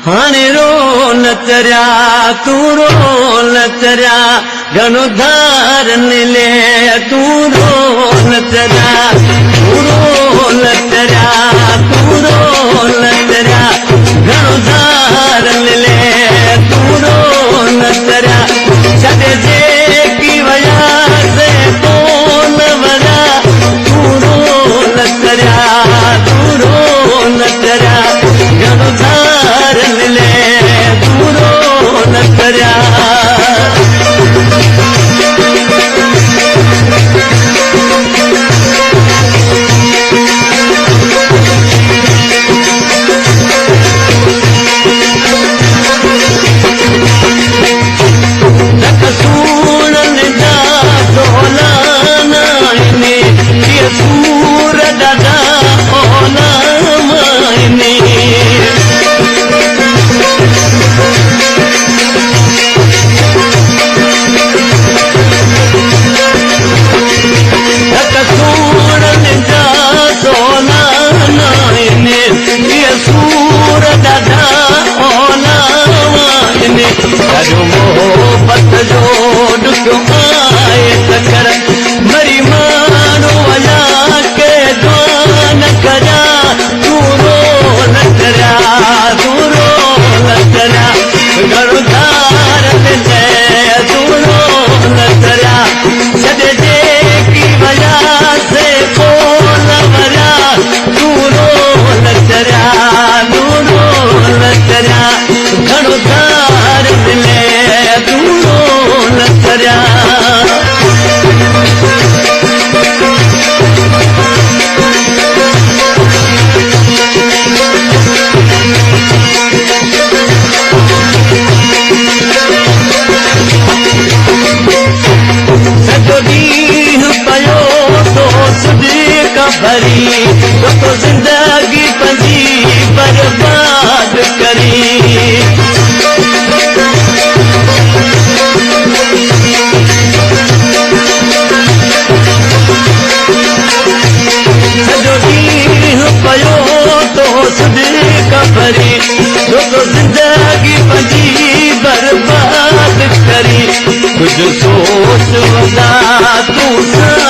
हाणे रोल तरिया तूं रोल तरिया घणो धार मिले तूं रोल तरिया तूं रोल तरिया तूं रोल तरिया घणो धार मिले तूं रोल तरिया छॾे जेकी वया से कोन वया तूं रोल तरिया तूं रोल तरिया घणो धार मिले तूं रोल तरिया मोहब्बत जो ॾुखियो आहे तकर मरी माण्हू वञा के दुआ न करिया तूं रोल तरिया तूं रोल तरिया घणो धार मिले तूं रोल तरिया छॾे जेकी वया से कोन वया तूं रोल तरिया तूं रोल तरिया घणो धार मिले तूं रोल तरिया सॼो ॾींहुं पियो तो सिदक भरी तो ज़िंदगी पंहिंजी बर्बाद करी सॼो ॾींहुं पियो तो सिदक भरी तो ज़िंदगी पंहिंजी बर्बाद करी कुझु सोच वॾा तूं